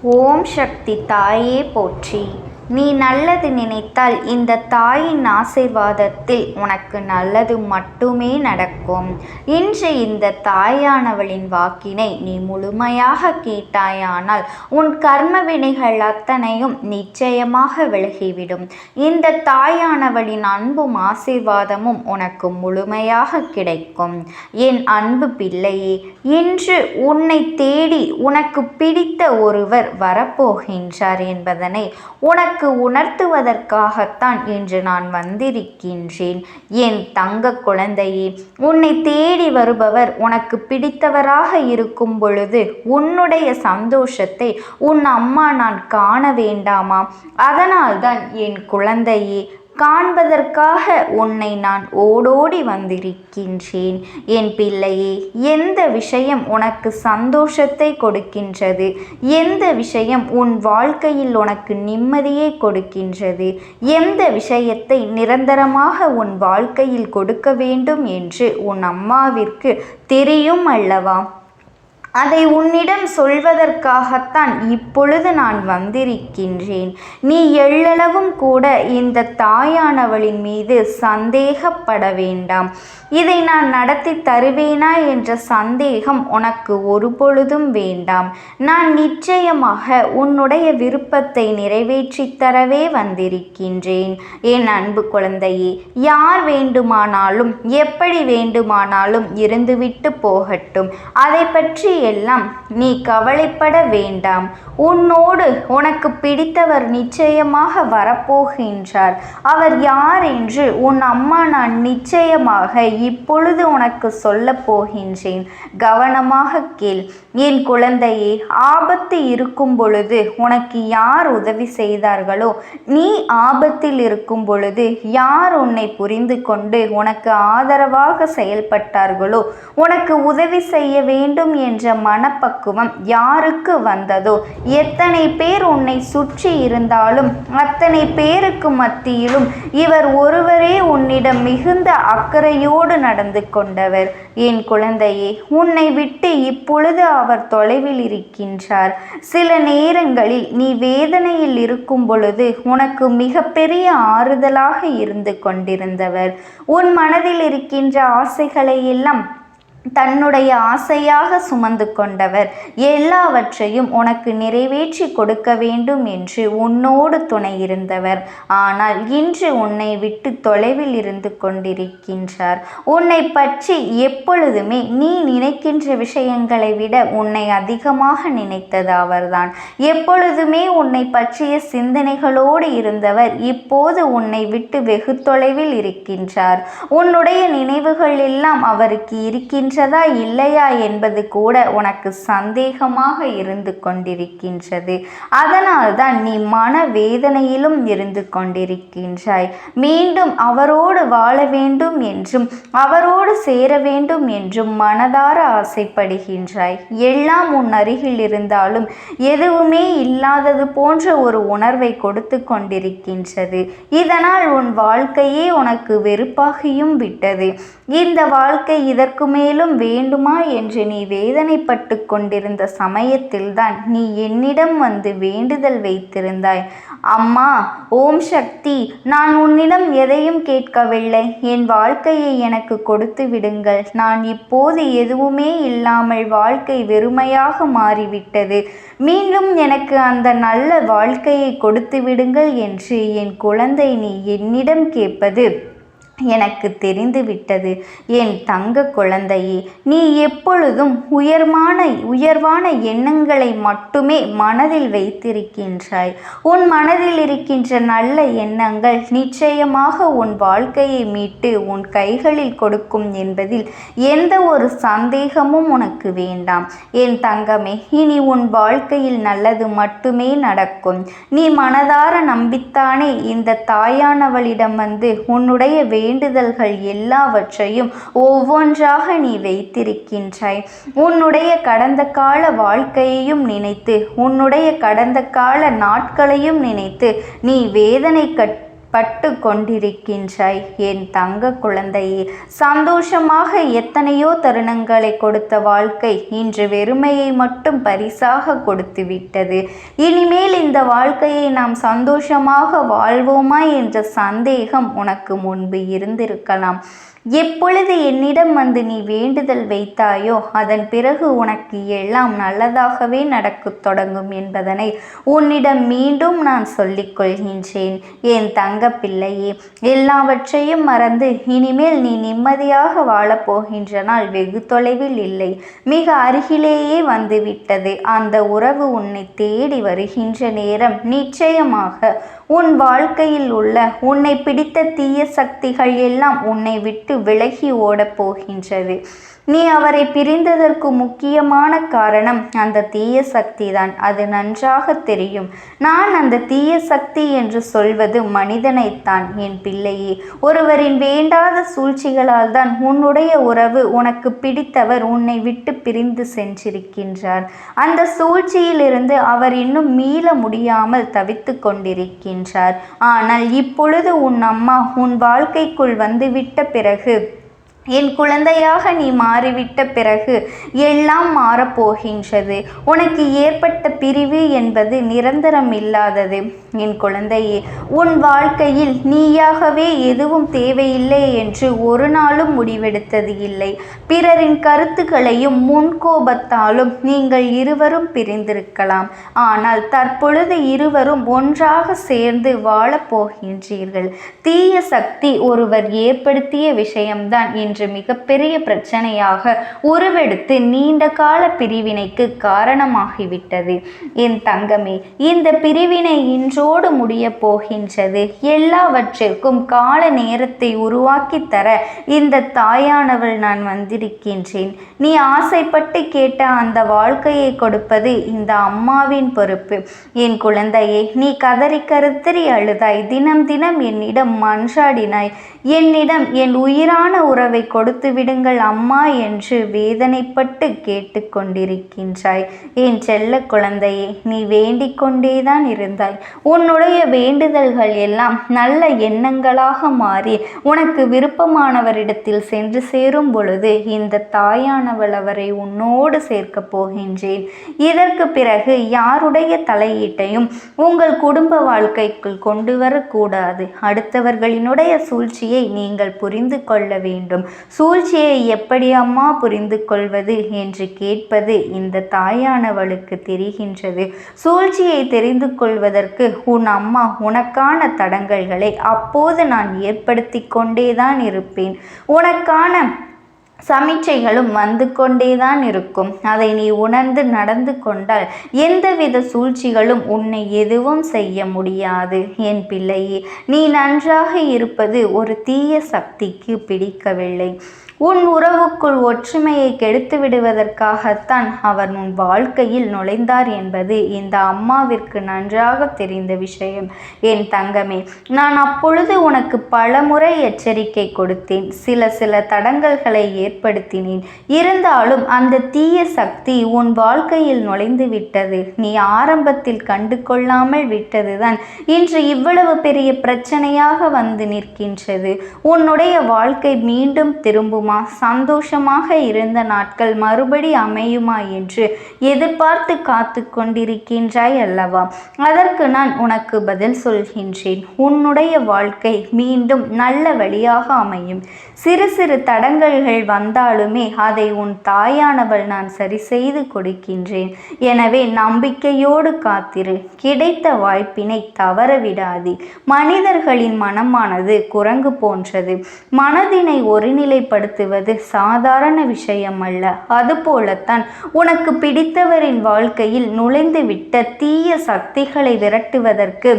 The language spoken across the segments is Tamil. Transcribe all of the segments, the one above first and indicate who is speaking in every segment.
Speaker 1: ஓம் சக்தி தாயே போற்றி. நீ நல்லது நினைத்தால் இந்த தாயின் ஆசீர்வாதத்தில் உனக்கு நல்லது மட்டுமே நடக்கும். இன்று இந்த தாயானவளின் வாக்கினை நீ முழுமையாக கேட்டாயானால் உன் கர்ம வினைகள் அத்தனையும் நிச்சயமாக விலகிவிடும். இந்த தாயானவளின் அன்பும் ஆசீர்வாதமும் உனக்கு முழுமையாக கிடைக்கும். என் அன்பு பிள்ளையே, இன்று உன்னை தேடி உனக்கு பிடித்த ஒருவர் வரப்போகின்றார் என்பதனை உனக்கு உணர்த்துவதற்காகத்தான் இன்று நான் வந்திருக்கின்றேன். என் தங்க குழந்தையே, உன்னை தேடி வருபவர் உனக்கு பிடித்தவராக இருக்கும் பொழுது உன்னுடைய சந்தோஷத்தை உன் அம்மா நான் காண வேண்டாமா? அதனால்தான் என் குழந்தையே, காண்பதற்காக உன்னை நான் ஓடோடி வந்திருக்கின்றேன். என் பிள்ளையே, எந்த விஷயம் உனக்கு சந்தோஷத்தை கொடுக்கின்றது, எந்த விஷயம் உன் வாழ்க்கையில் உனக்கு நிம்மதியை கொடுக்கின்றது, எந்த விஷயத்தை நிரந்தரமாக உன் வாழ்க்கையில் கொடுக்க வேண்டும் என்று உன் அம்மாவிற்கு தெரியும் அல்லவா? அதை உன்னிடம் சொல்வதற்காகத்தான் இப்பொழுது நான் வந்திருக்கின்றேன். நீ எள்ளளவும் கூட இந்த தாயானவளின் மீது சந்தேகப்பட வேண்டாம். இதை நான் நடத்தி தருவேனா என்ற சந்தேகம் உனக்கு ஒரு பொழுதும் வேண்டாம். நான் நிச்சயமாக உன்னுடைய விருப்பத்தை நிறைவேற்றி தரவே வந்திருக்கின்றேன். என் அன்பு குழந்தையே, யார் வேண்டுமானாலும் எப்படி வேண்டுமானாலும் இருந்துவிட்டு போகட்டும். அதை பற்றி எல்லாம் நீ கவலைப்பட வேண்டாம். உன்னோடு உனக்கு பிடித்தவர் நிச்சயமாக வரப்போகின்றார். அவர் யார் என்று உன் அம்மா நான் நிச்சயமாக இப்பொழுது உனக்கு சொல்ல போகின்றேன். கவனமாக கேள் என் குழந்தையே. ஆபத்து இருக்கும் பொழுது உனக்கு யார் உதவி செய்தார்களோ, நீ ஆபத்தில் இருக்கும் பொழுது யார் உன்னை புரிந்து கொண்டு உனக்கு ஆதரவாக செயல்பட்டார்களோ, உனக்கு உதவி செய்ய வேண்டும் என்ற மனப்பக்குவம் யாருக்கு வந்ததோ, எத்தனை பேர் உன்னை சுற்றி இருந்தாலும் அத்தனை பேருக்கு மத்தியிலும் இவர் ஒருவரே உன்னிடம் மிகுந்த அக்கறையோடு நடந்து கொண்டவர். என் குழந்தையே, உன்னை விட்டு இப்பொழுது அவர் தொலைவில் இருக்கின்றார். சில நேரங்களில் நீ வேதனையில் இருக்கும் பொழுது உனக்கு மிகப்பெரிய ஆறுதலாக இருந்து கொண்டிருந்தவர். உன் மனதில் இருக்கின்ற ஆசைகளை எல்லாம் தன்னுடைய ஆசையாக சுமந்து கொண்டவர். எல்லாவற்றையும் உனக்கு நிறைவேற்றி கொடுக்க வேண்டும் என்று உன்னோடு துணை இருந்தவர். ஆனால் இன்று உன்னை விட்டு தொலைவில் இருந்து கொண்டிருக்கின்றார். உன்னை பற்றி எப்பொழுதுமே நீ நினைக்கின்ற விஷயங்களை விட உன்னை அதிகமாக நினைத்தது அவர்தான். எப்பொழுதுமே உன்னை பற்றிய சிந்தனைகளோடு இருந்தவர் இப்போது உன்னை விட்டு வெகு தொலைவில் இருக்கின்றார். உன்னுடைய நினைவுகள் எல்லாம் அவருக்கு இருக்கின்றதா இல்லையா என்பது கூட உனக்கு சந்தேகமாக இருந்து கொண்டிருக்கின்றது. அதனால்தான் நீ மன வேதனையிலும் இருந்து கொண்டிருக்கின்றாய். மீண்டும் அவரோடு வாழ வேண்டும் என்றும் அவரோடு சேர வேண்டும் என்றும் மனதார ஆசைப்படுகின்றாய். எல்லாம் உன் அருகில் இருந்தாலும் எதுவுமே இல்லாதது போன்ற ஒரு உணர்வை கொடுத்து கொண்டிருக்கின்றது. இதனால் உன் வாழ்க்கையே உனக்கு வெறுப்பாகியும் விட்டது. இந்த வாழ்க்கை இதற்கு மேலும் வேண்டுமா என்று நீ வேதனைப்பட்டு கொண்டிருந்த சமயத்தில்தான் நீ என்னிடம் வந்து வேண்டுதல் வைத்திருந்தாய். அம்மா, ஓம் சக்தி, நான் உன்னிடம் எதையும் கேட்கவில்லை. என் வாழ்க்கையை எனக்கு கொடுத்து விடுங்கள். நான் இப்போது எதுவுமே இல்லாமல் வாழ்க்கை வெறுமையாக மாறிவிட்டது. மீண்டும் எனக்கு அந்த நல்ல வாழ்க்கையை கொடுத்து விடுங்கள் என்று என் குழந்தை நீ என்னிடம் கேட்பது எனக்கு தெரிந்துவிட்டது. என் தங்க குழந்தையே, நீ எப்பொழுதும் உயர்வான எண்ணங்களை மட்டுமே மனதில் வைத்திருக்கின்றாய். உன் மனதில் இருக்கின்ற நல்ல எண்ணங்கள் நிச்சயமாக உன் வாழ்க்கையை மீட்டு உன் கைகளில் கொடுக்கும் என்பதில் எந்த ஒரு சந்தேகமும் உனக்கு வேண்டாம். என் தங்கமே, இனி உன் வாழ்க்கையில் நல்லது மட்டுமே நடக்கும். நீ மனதார நம்பித்தானே இந்த தாயானவளிடம் வந்து உன்னுடைய வேண்டுதல்கள் எல்லாவற்றையும் ஒவ்வொன்றாக நீ வைத்திருக்கின்றாய். உன்னுடைய கடந்த கால வாழ்க்கையையும் நினைத்து, உன்னுடைய கடந்த கால நாட்களையும் நினைத்து நீ பட்டு கொண்டிருக்கின்றாய். என் தங்க குழந்தையே, சந்தோஷமாக எத்தனையோ தருணங்களை கொடுத்த வாழ்க்கை இன்று வெறுமையை மட்டும் பரிசாக கொடுத்து விட்டது. இனிமேல் இந்த வாழ்க்கையை நாம் சந்தோஷமாக வாழ்வோமா என்ற சந்தேகம் உனக்கு முன்பு இருந்திருக்கலாம். எப்பொழுது என்னிடம் வந்து நீ வேண்டுதல் வைத்தாயோ அதன் பிறகு உனக்கு எல்லாம் நல்லதாகவே நடக்கத் தொடங்கும் என்பதனை உன்னிடம் மீண்டும் நான் சொல்லிக் கொள்கின்றேன். என் தங்க பிள்ளையே, எல்லாவற்றையும் மறந்து இனிமேல் நீ நிம்மதியாக வாழப்போகின்ற நாள் வெகு தொலைவில் இல்லை, மிக அருகிலேயே வந்துவிட்டது. அந்த உறவு உன்னை தேடி வருகின்ற நேரம் நிச்சயமாக உன் வாழ்க்கையில் உள்ள உன்னை பிடித்த தீய சக்திகள் எல்லாம் உன்னை விட்டு விலகி ஓடப் போகின்றது. நீ அவரை பிரிந்ததற்கு முக்கியமான காரணம் அந்த தீய சக்தி தான். அது நன்றாக தெரியும். நான் அந்த தீய சக்தி என்று சொல்வது மனிதனைத்தான் என் பிள்ளையே. ஒருவரின் வேண்டாத சூழ்ச்சிகளால் தான் உன்னுடைய உறவு உனக்கு பிடித்தவர் உன்னை விட்டு பிரிந்து சென்றிருக்கின்றார். அந்த சூழ்ச்சியிலிருந்து அவர் இன்னும் மீள முடியாமல் தவித்து கொண்டிருக்கின்றார். ஆனால் இப்பொழுது உன் அம்மா உன் வாழ்க்கைக்குள் வந்துவிட்ட பிறகு, என் குழந்தையாக நீ மாறிவிட்ட பிறகு எல்லாம் மாறப்போகின்றது. உனக்கு ஏற்பட்ட பிரிவு என்பது நிரந்தரம் இல்லாதது. என் குழந்தையே, உன் வாழ்க்கையில் நீயாகவே எதுவும் தேவையில்லை என்று ஒரு நாளும் முடிவெடுத்தது இல்லை. பிறரின் கருத்துக்களையும் முன்கோபத்தாலும் நீங்கள் இருவரும் பிரிந்திருக்கலாம். ஆனால் தற்பொழுது இருவரும் ஒன்றாக சேர்ந்து வாழப்போகின்றீர்கள். தீய சக்தி ஒருவர் ஏற்படுத்திய விஷயம்தான் இன்று மிகப்பெரிய பிரச்சனையாக உருவெடுத்து நீண்ட கால பிரிவினைக்கு காரணமாகிவிட்டது. என் தங்கமே, இந்த பிரிவினை இன்றோடு முடிய போகின்றது. எல்லாவற்றிற்கும் கால நேரத்தை உருவாக்கி தர இந்த தாயானவள் நான் வந்திருக்கின்றேன். நீ ஆசைப்பட்டு கேட்ட அந்த வாழ்க்கையை கொடுப்பது இந்த அம்மாவின் பொறுப்பு. என் குழந்தையே, நீ கதறி கருத்தறி அழுதாய், தினம் தினம் என்னிடம் மன்றாடினாய். என்னிடம் என் உயிரான உறவை கொடுத்து விடுங்கள் அம்மா என்று வேதனைப்பட்டு கேட்டு கொண்டிருக்கின்றாய். என் செல்ல குழந்தையே, நீ வேண்டிக் கொண்டேதான் இருந்தாய். உன்னுடைய வேண்டுதல்கள் எல்லாம் நல்ல எண்ணங்களாக மாறி உனக்கு விருப்பமானவரிடத்தில் சென்று சேரும் பொழுது இந்த தாயானவள் அவரை உன்னோடு சேர்க்கப் போகின்றேன். இதற்கு பிறகு யாருடைய தலையீட்டையும் உங்கள் குடும்ப வாழ்க்கைக்குள் கொண்டு வரக்கூடாது. அடுத்தவர்களினுடைய சூழ்ச்சியை நீங்கள் புரிந்து கொள்ள வேண்டும். சூழ்ச்சியை எப்படி அம்மா புரிந்து கொள்வது என்று கேட்பது இந்த தாயானவளுக்கு தெரிகின்றது. சூழ்ச்சியை தெரிந்து கொள்வதற்கு உன் அம்மா உனக்கான தடங்கல்களை அப்போது நான் ஏற்படுத்தி கொண்டேதான் இருப்பேன். உனக்கான சமிச்சைகளும் வந்து கொண்டேதான் இருக்கும். அதை நீ உணர்ந்து நடந்து கொண்டால் எந்தவித சூழ்ச்சிகளும் உன்னை எதுவும் செய்ய முடியாது. என் பிள்ளையே, நீ நன்றாக இருப்பது ஒரு தீய சக்திக்கு பிடிக்கவில்லை. உன் உறவுக்குள் ஒற்றுமையை கெடுத்து விடுவதற்காகத்தான் அவர் உன் வாழ்க்கையில் நுழைந்தார் என்பது இந்த அம்மாவிற்கு நன்றாக தெரிந்த விஷயம். என் தங்கமே, நான் அப்பொழுது உனக்கு பலமுறை எச்சரிக்கை கொடுத்தேன். சில தடங்கல்களை ஏற்படுத்தினேன். இருந்தாலும் அந்த தீய சக்தி உன் வாழ்க்கையில் நுழைந்து விட்டது. நீ ஆரம்பத்தில் கண்டு கொள்ளாமல் விட்டதுதான் இன்று இவ்வளவு பெரிய பிரச்சனையாக வந்து நிற்கின்றது. உன்னுடைய வாழ்க்கை மீண்டும் திரும்புமா? சந்தோஷமாக இருந்த நாட்கள் மறுபடி அமையுமா என்று எதிர்பார்த்து காத்து கொண்டிருக்கின்றாய் அல்லவா? அதற்கு நான் உனக்கு பதில் சொல்கின்றேன். உன்னுடைய வாழ்க்கை மீண்டும் நல்ல வழியாக அமையும். சிறு சிறு தடங்கல்கள் வந்தாலுமே அதை உன் தாயானவள் நான் சரி செய்து கொடுக்கின்றேன். எனவே நம்பிக்கையோடு காத்திரு. கிடைத்த வாய்ப்பினை தவறவிடாதே. மனிதர்களின் மனமானது குரங்கு போன்றது. மனதினை ஒருநிலைப்படுத்துவது சாதாரண விஷயம் அல்ல. அதுபோலத்தான் உனக்கு பிடித்தவரின் வாழ்க்கையில் நுழைந்துவிட்ட தீய சக்திகளை விரட்டுவதற்கு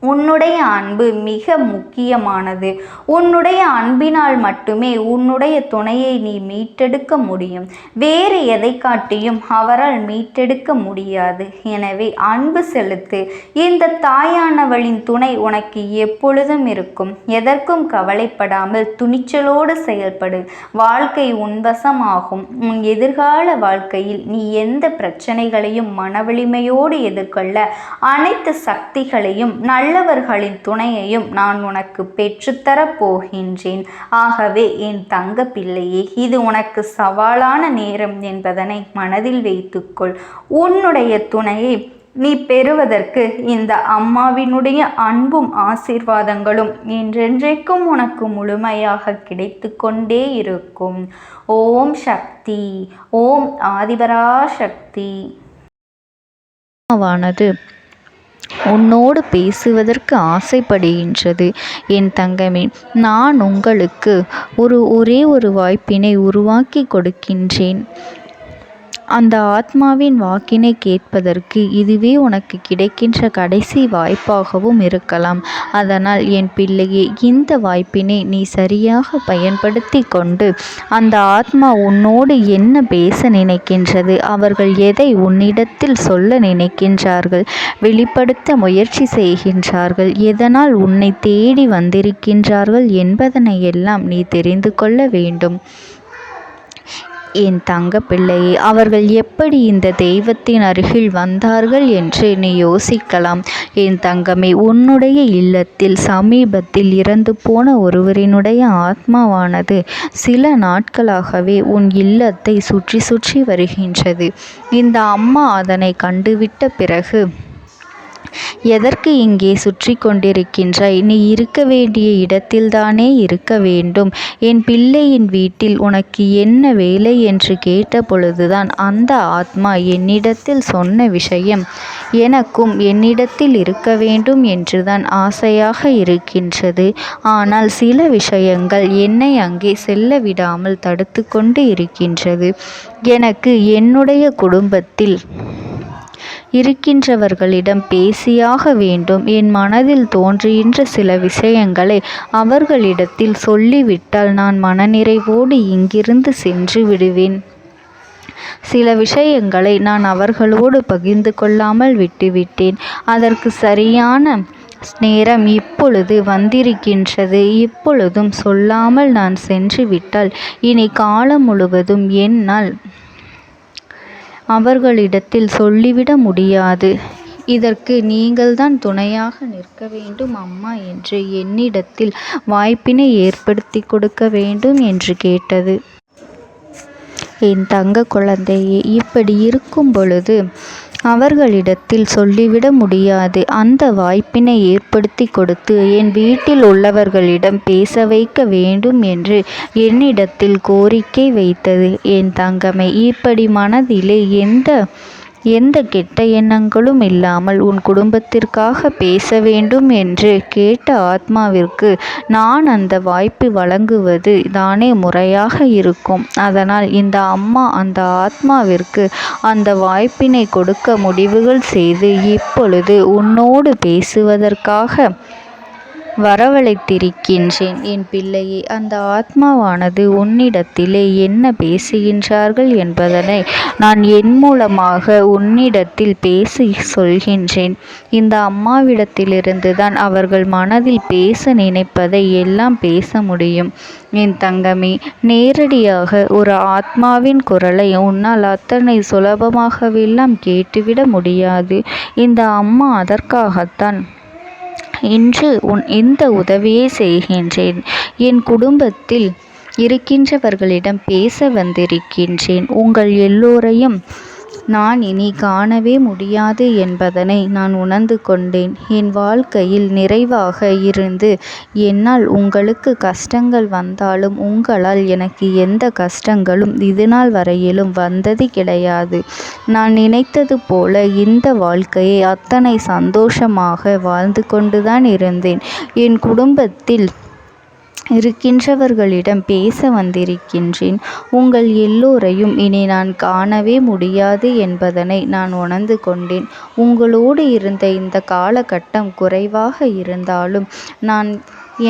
Speaker 1: உன்னுடைய அன்பு மிக முக்கியமானது. உன்னுடைய அன்பினால் மட்டுமே உன்னுடைய துணையை நீ மீட்டெடுக்க முடியும். வேறு எதை காட்டியும் அவரால் மீட்டெடுக்க முடியாது. எனவே அன்பு செலுத்து. இந்த தாயானவளின் துணை உனக்கு எப்பொழுதும் இருக்கும். எதற்கும் கவலைப்படாமல் துணிச்சலோடு செயல்படு. வாழ்க்கை உன்வசமாகும். உன் எதிர்கால வாழ்க்கையில் நீ எந்த பிரச்சனைகளையும் மனவலிமையோடு எதிர்கொள்ள அனைத்து சக்திகளையும் நல்ல நல்லவர்களின் துணையையும் நான் உனக்கு பெற்றுத்தரப் போகின்றேன். ஆகவே என் தங்க பிள்ளையே, இது உனக்கு சவாலான நேரம் என்பதனை மனதில் வைத்துக்கொள். உன்னுடைய துணையை நீ பெறுவதற்கு இந்த அம்மாவினுடைய அன்பும் ஆசீர்வாதங்களும் என்றென்றைக்கும் உனக்கு முழுமையாக கிடைத்து கொண்டே இருக்கும். ஓம் சக்தி. ஓம் ஆதிபராசக்தி.
Speaker 2: வானது உன்னோடு பேசுவதற்கு ஆசைப்படுகின்றது. என் தங்கமே, நான் உங்களுக்கு ஒரே ஒரு வாய்ப்பினை உருவாக்கி கொடுக்கின்றேன். அந்த ஆத்மாவின் வாக்கினை கேட்பதற்கு இதுவே உனக்கு கிடைக்கின்ற கடைசி வாய்ப்பாகவும் இருக்கலாம். அதனால் என் பிள்ளையே, இந்த வாய்ப்பினை நீ சரியாக பயன்படுத்தி கொண்டு அந்த ஆத்மா உன்னோடு என்ன பேச நினைக்கின்றது, அவர்கள் எதை உன்னிடத்தில் சொல்ல நினைக்கின்றார்கள், வெளிப்படுத்த முயற்சி செய்கின்றார்கள், எதனால் உன்னை தேடி வந்திருக்கின்றார்கள் என்பதனை எல்லாம் நீ தெரிந்து கொள்ள வேண்டும். என் தங்க பிள்ளையே, அவர்கள் எப்படி இந்த தெய்வத்தின் அருகில் வந்தார்கள் என்று நீ யோசிக்கலாம். என் தங்கமே, உன்னுடைய இல்லத்தில் சமீபத்தில் இறந்து போன ஒருவரினுடைய ஆத்மாவானது சில நாட்களாகவே உன் இல்லத்தை சுற்றி சுற்றி வருகின்றது. இந்த அம்மா அதனை கண்டுவிட்ட பிறகு, எதற்கு இங்கே சுற்றி கொண்டிருக்கின்றாய்? நீ இருக்க வேண்டிய இடத்தில்தானே இருக்க வேண்டும். என் பிள்ளையின் வீட்டில் உனக்கு என்ன வேலை என்று கேட்ட பொழுதுதான் அந்த ஆத்மா என்னிடத்தில் சொன்ன விஷயம், எனக்கும் என்னிடத்தில் இருக்க வேண்டும் என்றுதான் ஆசையாக இருக்கின்றது. ஆனால் சில விஷயங்கள் என்னை அங்கே செல்ல விடாமல் தடுத்து கொண்டு இருக்கின்றது. எனக்கு என்னுடைய குடும்பத்தில் இருக்கின்றவர்களிடம் பேசியாக வேண்டும். என் மனதில் தோன்றுகின்ற சில விஷயங்களை அவர்களிடத்தில் சொல்லிவிட்டால் நான் மனநிறைவோடு இங்கிருந்து சென்று விடுவேன். சில விஷயங்களை நான் அவர்களோடு பகிர்ந்து கொள்ளாமல் விட்டுவிட்டேன். அதற்கு சரியான நேரம் இப்பொழுது வந்திருக்கின்றது. இப்பொழுதும் சொல்லாமல் நான் சென்று விட்டால் இனி காலம் முழுவதும் என்னால் அவர்களிடத்தில் சொல்லிவிட முடியாது. இதற்கு நீங்கள்தான் துணையாக நிற்க வேண்டும் அம்மா என்று என்னிடத்தில் வாய்ப்பினை ஏற்படுத்தி கொடுக்க வேண்டும் என்று கேட்டது. என் தங்க குழந்தையே, இப்படி இருக்கும் பொழுது அவர்களிடத்தில் சொல்லிவிட முடியாது. அந்த வாய்ப்பினை ஏற்படுத்தி கொடுத்து என் வீட்டில் உள்ளவர்களிடம் பேச வைக்க வேண்டும் என்று என்னிடத்தில் கோரிக்கை வைத்தது. என் தங்கமே, இப்படி மனதிலே எந்த கெட்ட எண்ணங்களும் இல்லாமல் உன் குடும்பத்திற்காக பேச வேண்டும் என்று கேட்ட ஆத்மாவிற்கு நான் அந்த வாய்ப்பு வழங்குவது தானே முறையாக இருக்கும். அதனால் இந்த அம்மா அந்த ஆத்மாவிற்கு அந்த வாய்ப்பினை கொடுக்க முடிவுகள் செய்து இப்பொழுது உன்னோடு பேசுவதற்காக வரவழைத்திருக்கின்றேன். என் பிள்ளையே, அந்த ஆத்மாவானது உன்னிடத்திலே என்ன பேசுகின்றார்கள் என்பதனை நான் என் மூலமாக உன்னிடத்தில் பேசி சொல்கின்றேன். இந்த அம்மாவிடத்திலிருந்து தான் அவர்கள் மனதில் பேச நினைப்பதை எல்லாம் பேச முடியும். என் தங்கமே, நேரடியாக ஒரு ஆத்மாவின் குரலை உன்னால் அத்தனை சுலபமாகவெல்லாம் கேட்டுவிட முடியாது. இந்த அம்மா அதற்காகத்தான் இன்று இந்த உதவியை செய்கின்றேன். என் குடும்பத்தில் இருக்கின்றவர்களிடம் பேச வந்திருக்கின்றேன். உங்கள் எல்லோரையும் நான் இனி காணவே முடியாது என்பதனை நான் உணர்ந்து கொண்டேன். என் வாழ்க்கையில் நிறைவாக இருந்து என்னால் உங்களுக்கு கஷ்டங்கள் வந்தாலும் உங்களால் எனக்கு எந்த கஷ்டங்களும் இதுநாள் வரையிலும் வந்தது கிடையாது. நான் நினைத்தது போல இந்த வாழ்க்கையை அத்தனை சந்தோஷமாக வாழ்ந்து கொண்டுதான் இருந்தேன். என் குடும்பத்தில் இருக்கின்றவர்களிடம் பேச வந்திருக்கின்றேன். உங்கள் எல்லோரையும் இனி நான் காணவே முடியாது என்பதனை நான் உணர்ந்து கொண்டேன். உங்களோடு இருந்த இந்த காலகட்டம் குறைவாக இருந்தாலும்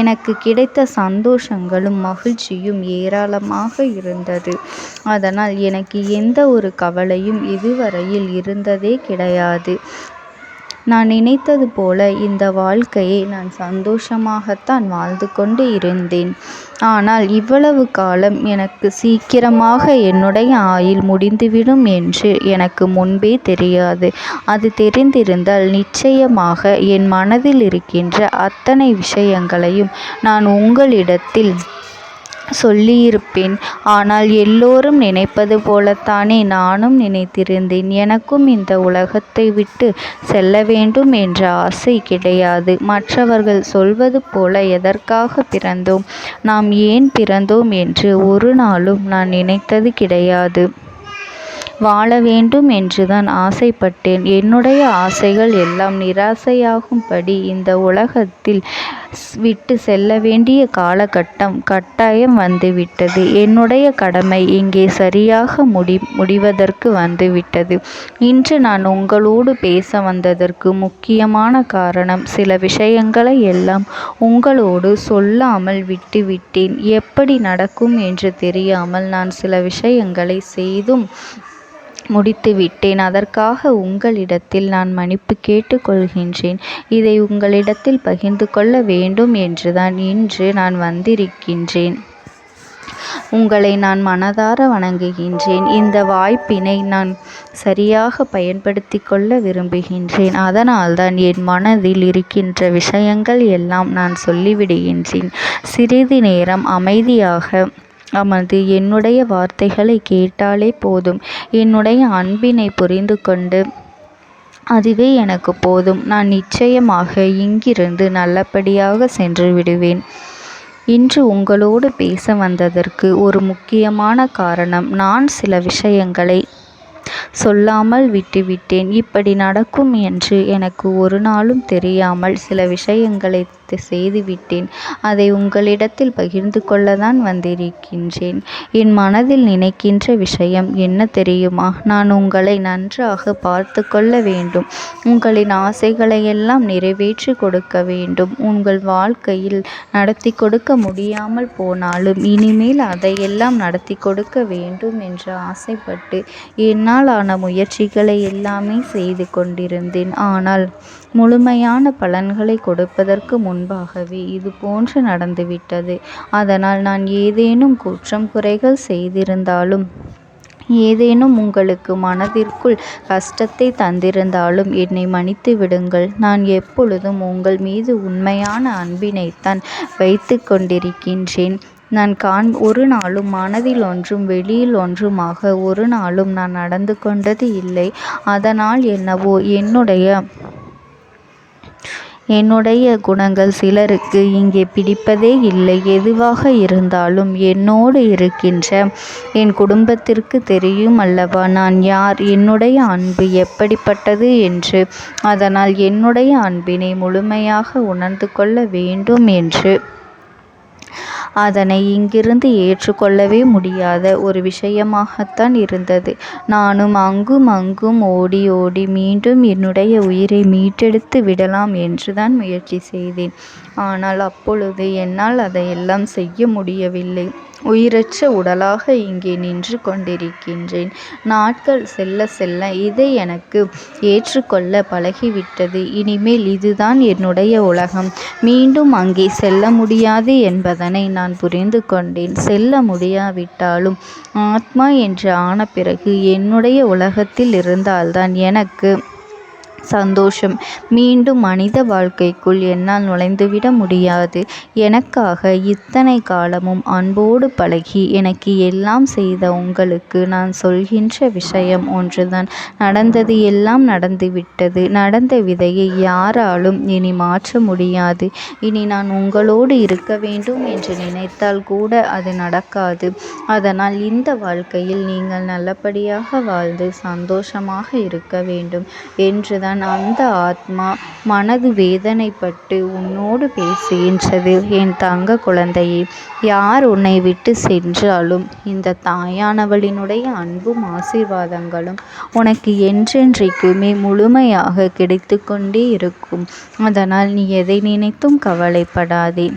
Speaker 2: எனக்கு கிடைத்த சந்தோஷங்களும் மகிழ்ச்சியும் ஏராளமாக இருந்தது. அதனால் எனக்கு எந்த ஒரு கவலையும் இதுவரையில் இருந்ததே கிடையாது. நான் நினைத்தது போல இந்த வாழ்க்கையை நான் சந்தோஷமாகத்தான் வாழ்ந்து கொண்டு இருந்தேன். ஆனால் இவ்வளவு காலம் எனக்கு சீக்கிரமாக என்னுடைய ஆயுள் முடிந்துவிடும் என்று எனக்கு முன்பே தெரியாது. அது தெரிந்திருந்தால் நிச்சயமாக என் மனதில் இருக்கின்ற அத்தனை விஷயங்களையும் நான் உங்களிடத்தில் சொல்லியிருப்பேன். ஆனால் எல்லோரும் நினைப்பது போலத்தானே நானும் நினைத்திருந்தேன். எனக்கும் இந்த உலகத்தை விட்டு செல்ல வேண்டும் என்ற ஆசை கிடையாது. மற்றவர்கள் சொல்வது போல எதற்காக பிறந்தோம், நாம் ஏன் பிறந்தோம் என்று ஒரு நாளும் நான் நினைத்தது கிடையாது. வாழ வேண்டும் என்றுதான் ஆசைப்பட்டேன். என்னுடைய ஆசைகள் எல்லாம் நிராசையாகும்படி இந்த உலகத்தில் விட்டு செல்ல வேண்டிய காலகட்டம் கட்டாயம் வந்துவிட்டது. என்னுடைய கடமை இங்கே சரியாக முடிவதற்கு வந்துவிட்டது. இன்று நான் உங்களோடு பேச வந்ததற்கு முக்கியமான காரணம், சில விஷயங்களை எல்லாம் உங்களோடு சொல்லாமல் விட்டுவிட்டேன். எப்படி நடக்கும் என்று தெரியாமல் நான் சில விஷயங்களை செய்தும் முடித்துவிட்டேன். அதற்காக உங்களிடத்தில் நான் மன்னிப்பு கேட்டுக்கொள்கின்றேன். இதை உங்களிடத்தில் பகிர்ந்து கொள்ள வேண்டும் என்றுதான் இன்று நான் வந்திருக்கின்றேன். உங்களை நான் மனதார வணங்குகின்றேன். இந்த வாய்ப்பினை நான் சரியாக பயன்படுத்தி கொள்ள விரும்புகின்றேன். அதனால்தான் என் மனதில் இருக்கின்ற விஷயங்கள் எல்லாம் நான் சொல்லிவிடுகின்றேன். சிறிது நேரம் அமைதியாக அமர்ந்து என்னுடைய வார்த்தைகளை கேட்டாலே போதும். என்னுடைய அன்பினை புரிந்து கொண்டு அதுவே எனக்கு போதும். நான் நிச்சயமாக இங்கிருந்து நல்லபடியாக சென்று விடுவேன். இன்று உங்களோடு பேச வந்ததற்கு ஒரு முக்கியமான காரணம், நான் சில விஷயங்களை சொல்லாமல் விட்டுவிட்டேன். இப்படி நடக்கும் என்று எனக்கு ஒரு நாளும் தெரியாமல் சில விஷயங்களை செய்துவிட்டேன். அதை உங்களிடத்தில் பகிர்ந்து கொள்ளத்தான் வந்திருக்கின்றேன். என் மனதில் நினைக்கின்ற விஷயம் என்ன தெரியுமா? நான் உங்களை நன்றாக பார்த்து கொள்ள வேண்டும். உங்களின் ஆசைகளை எல்லாம் நிறைவேற்றி கொடுக்க வேண்டும். உங்கள் வாழ்க்கையில் நடத்தி கொடுக்க முடியாமல் போனாலும் இனிமேல் அதையெல்லாம் நடத்தி கொடுக்க வேண்டும் என்று ஆசைப்பட்டு என்னால் ஆன முயற்சிகளை எல்லாமே செய்து கொண்டிருந்தேன். ஆனால் முழுமையான பலன்களை கொடுப்பதற்கு முன்பாகவே இது போன்று நடந்துவிட்டது. அதனால் நான் ஏதேனும் குற்றம் குறைகள் செய்திருந்தாலும், ஏதேனும் உங்களுக்கு மனதிற்குள் கஷ்டத்தை தந்திருந்தாலும் என்னை மன்னித்து விடுங்கள். நான் எப்பொழுதும் உங்கள் மீது உண்மையான அன்பினைத்தான் வைத்து கொண்டிருக்கின்றேன். நான் ஒரு நாளும் மனதில் ஒன்றும் வெளியில் ஒன்றுமாக ஒரு நாளும் நான் நடந்து கொண்டது இல்லை. அதனால் என்னவோ என்னுடைய குணங்கள் சிலருக்கு இங்கே பிடிப்பதே இல்லை. எதுவாக இருந்தாலும் என்னோடு இருக்கின்ற என் குடும்பத்திற்கு தெரியும் அல்லவா நான் யார், என்னுடைய அன்பு எப்படிப்பட்டது என்று. அதனால் என்னுடைய அன்பினை முழுமையாக உணர்ந்து கொள்ள வேண்டும் என்று அதனை இங்கிருந்து ஏற்றுக்கொள்ளவே முடியாத ஒரு விஷயமாகத்தான் இருந்தது. நானும் அங்கும் அங்கும் ஓடி ஓடி மீண்டும் என்னுடைய உயிரை மீட்டெடுத்து விடலாம் என்றுதான் முயற்சி செய்தேன். ஆனால் அப்பொழுது என்னால் அதையெல்லாம் செய்ய முடியவில்லை. உயிரற்ற உடலாக இங்கே நின்று கொண்டிருக்கின்றேன். நாட்கள் செல்ல செல்ல இதை எனக்கு ஏற்றுக்கொள்ள பழகிவிட்டது. இனிமேல் இதுதான் என்னுடைய உலகம். மீண்டும் அங்கே செல்ல முடியாது என்பதனை நான் புரிந்து கொண்டேன். செல்ல முடியாவிட்டாலும் ஆத்மா என்று ஆன பிறகு என்னுடைய உலகத்தில் இருந்தால்தான் எனக்கு சந்தோஷம். மீண்டும் மனித வாழ்க்கைக்குள் என்னால் நுழைந்துவிட முடியாது. எனக்காக இத்தனை காலமும் அன்போடு பழகி எனக்கு எல்லாம் செய்த உங்களுக்கு நான் சொல்கின்ற விஷயம் ஒன்றுதான். நடந்தது எல்லாம் நடந்துவிட்டது. நடந்த விதையை யாராலும் இனி மாற்ற முடியாது. இனி நான் உங்களோடு இருக்க வேண்டும் என்று நினைத்தால் கூட அது நடக்காது. அதனால் இந்த வாழ்க்கையில் நீங்கள் நல்லபடியாக வாழ்ந்து சந்தோஷமாக இருக்க வேண்டும் என்றுதான் அந்த ஆத்மா மனது வேதனைப்பட்டு உன்னோடு பேசுகின்றது. என் தங்க குழந்தையே, யார் உன்னை விட்டு சென்றாலும் இந்த தாயானவளினுடைய அன்பும் ஆசீர்வாதங்களும் உனக்கு என்றென்றைக்குமே முழுமையாக கிடைத்து கொண்டே இருக்கும். அதனால் நீ எதை நினைத்தும் கவலைப்படாதே.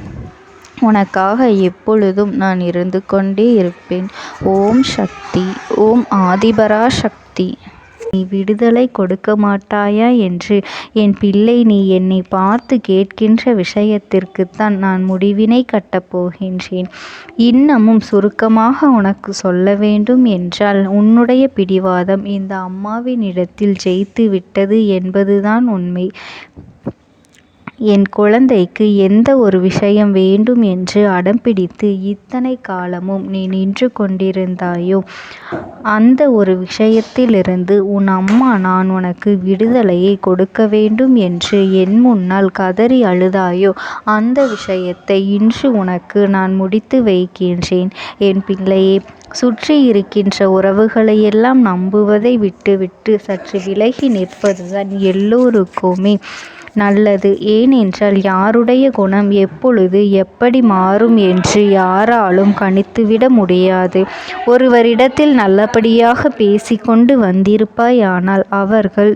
Speaker 2: உனக்காக எப்பொழுதும் நான் இருந்து கொண்டே இருப்பேன். ஓம் சக்தி. ஓம் ஆதிபரா சக்தி. நீ விடுதலை கொடுக்க மாட்டாயா என்று என் பிள்ளை, நீ என்னை பார்த்து கேட்கின்ற விஷயத்திற்குத்தான் நான் முடிவினை கட்டப் போகின்றேன். இன்னமும் சுருக்கமாக உனக்கு சொல்ல வேண்டும் என்றால், உன்னுடைய பிடிவாதம் இந்த அம்மாவினிடத்தில் ஜெயித்து விட்டது என்பதுதான் உண்மை. என் குழந்தைக்கு எந்த ஒரு விஷயம் வேண்டும் என்று அடம்பிடித்து இத்தனை காலமும் நீ நின்று கொண்டிருந்தாயோ, அந்த ஒரு விஷயத்திலிருந்து உன் அம்மா நான் உனக்கு விடுதலையை கொடுக்க வேண்டும் என்று என் முன்னால் கதறி அழுதாயோ, அந்த விஷயத்தை இன்று உனக்கு நான் முடித்து வைக்கின்றேன். என் பிள்ளையே, சுற்றி இருக்கின்ற உறவுகளையெல்லாம் நம்புவதை விட்டுவிட்டு சற்று விலகி நிற்பதுதான் எல்லோருக்குமே நல்லது. ஏனென்றால் யாருடைய குணம் எப்பொழுது எப்படி மாறும் என்று யாராலும் கணித்துவிட முடியாது. ஒருவரிடத்தில் நல்லபடியாக பேசிக்கொண்டு வந்திருப்பாயானால் அவர்கள்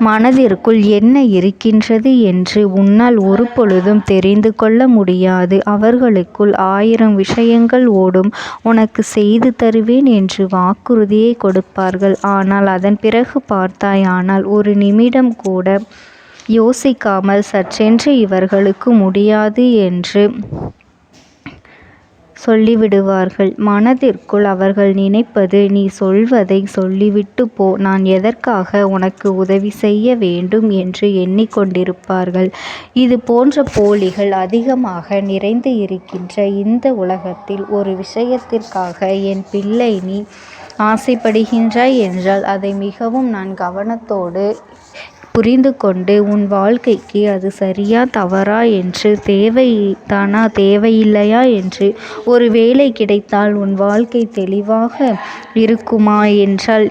Speaker 2: மனதிற்குள் என்ன இருக்கின்றது என்று உன்னால் ஒரு பொழுதும் தெரிந்து கொள்ள முடியாது. அவர்களுக்குள் 1000 விஷயங்கள் ஓடும். உனக்கு செய்து தருவேன் என்று வாக்குறுதியை கொடுப்பார்கள். ஆனால் அதன் பிறகு பார்த்தாயானால் ஒரு நிமிடம் கூட யோசிக்காமல் சற்றென்று இவர்களுக்கு முடியாது என்று சொல்லிவிடுவார்கள். மனதிற்குள் அவர்கள் நினைப்பது, நீ சொல்வதை சொல்லிவிட்டு போ, நான் எதற்காக உனக்கு உதவி செய்ய வேண்டும் என்று எண்ணிக்கொண்டிருப்பார்கள். இது போன்ற போலிகள் அதிகமாக நிறைந்து இருக்கின்ற இந்த உலகத்தில் ஒரு விஷயத்திற்காக என் பிள்ளை நீ ஆசைப்படுகின்றாய் என்றால் அதை மிகவும் நான் கவனத்தோடு புரிந்து கொண்டு உன் வாழ்க்கைக்கு அது சரியா தவறா என்று, தேவைதானா தேவையில்லையா என்று, ஒரு வேலை கிடைத்தால் உன் வாழ்க்கை தெளிவாக இருக்குமா என்றால்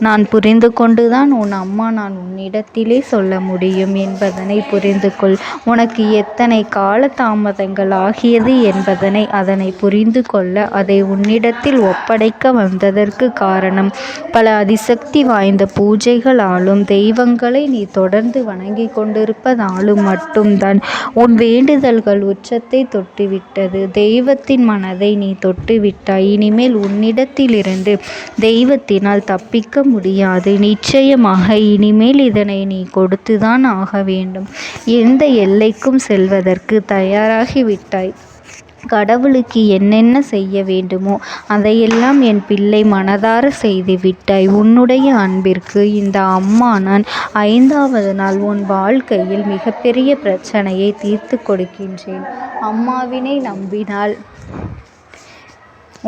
Speaker 2: நான் புரிந்து கொண்டுதான் உன் அம்மா நான் உன்னிடத்திலே சொல்ல முடியும் என்பதனை புரிந்து கொள். உனக்கு எத்தனை கால தாமதங்கள் ஆகியது என்பதனை அதனை புரிந்து கொள்ள அதை உன்னிடத்தில் ஒப்படைக்க வந்ததற்கு காரணம், பல அதிசக்தி வாய்ந்த பூஜைகளாலும் தெய்வங்களை நீ தொடர்ந்து வணங்கி கொண்டிருப்பதாலும் மட்டும்தான் உன் வேண்டுதல்கள் உச்சத்தை தொட்டுவிட்டது. தெய்வத்தின் மனதை நீ தொட்டுவிட்டாய். இனிமேல் உன்னிடத்திலிருந்து தெய்வத்தினால் தப்பிக்க முடியாது. நிச்சயமாக இனிமேல் இதனை நீ கொடுத்துதான் ஆக வேண்டும். எந்த எல்லைக்கும் செல்வதற்கு தயாராகிவிட்டாய். கடவுளுக்கு என்னென்ன செய்ய வேண்டுமோ அதையெல்லாம் என் பிள்ளை மனதார செய்து விட்டாய். உன்னுடைய அன்பிற்கு இந்த அம்மா நான் 5வது நாள் உன் வாழ்க்கையில் மிகப்பெரிய பிரச்சனையை தீர்த்து கொடுக்கின்றேன். அம்மாவினை நம்பினால்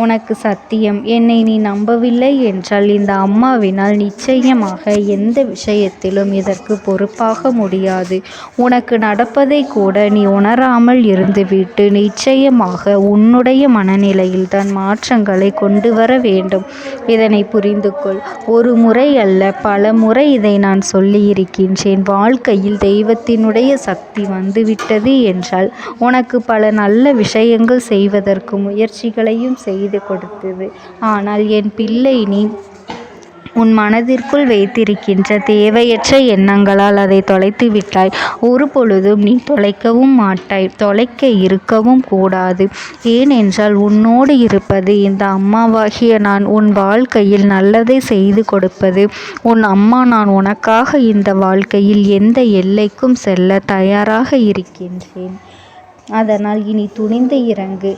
Speaker 2: உனக்கு சத்தியம். என்னை நீ நம்பவில்லை என்றால் இந்த அம்மாவினால் நிச்சயமாக எந்த விஷயத்திலும் இதற்கு பொறுப்பாக முடியாது. உனக்கு நடப்பதை கூட நீ உணராமல் இருந்துவிட்டு நிச்சயமாக உன்னுடைய மனநிலையில் தான் மாற்றங்களை கொண்டு வர வேண்டும். இதனை புரிந்து கொள். ஒரு முறை அல்ல, பல முறை இதை நான் சொல்லியிருக்கின்றேன். வாழ்க்கையில் தெய்வத்தினுடைய சக்தி வந்துவிட்டது என்றால் உனக்கு பல நல்ல விஷயங்கள் செய்வதற்கு முயற்சிகளையும் செய்து கொடுத்தது. ஆனால் என் பிள்ளை, நீ உன் மனதிற்குள் வைத்திருக்கின்ற தேவையற்ற எண்ணங்களால் அதை தொலைத்து விட்டாய். ஒரு பொழுதும் நீ தொலைக்கவும் மாட்டாய். தொலைக்க இருக்கவும் கூடாது. ஏனென்றால் உன்னோடு இருப்பது இந்த அம்மாவாகிய நான். உன் வாழ்க்கையில் நல்லதை செய்து கொடுப்பது உன் அம்மா நான். உனக்காக இந்த வாழ்க்கையில் எந்த எல்லைக்கும் செல்ல தயாராக இருக்கின்றேன். அதனால் இனி துணிந்து இறங்கு.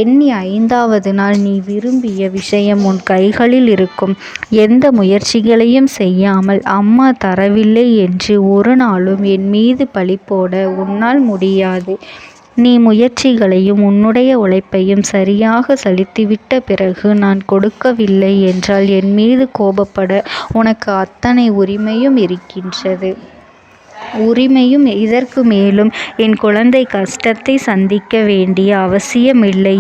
Speaker 2: எண்ணி 5வது நாள் நீ விரும்பிய விஷயம் உன் கைகளில் இருக்கும். எந்த முயற்சிகளையும் செய்யாமல் அம்மா தரவில்லை என்று ஒரு நாளும் என் மீது பழி போட உன்னால் முடியாது. நீ முயற்சிகளையும் உன்னுடைய உழைப்பையும் சரியாக செலுத்திவிட்ட பிறகு நான் கொடுக்கவில்லை என்றால் என் மீது கோபப்பட உனக்கு அத்தனை உரிமையும் இருக்கின்றது. இதற்கு மேலும் என் குழந்தை கஷ்டத்தை சந்திக்க வேண்டிய அவசியமில்லை.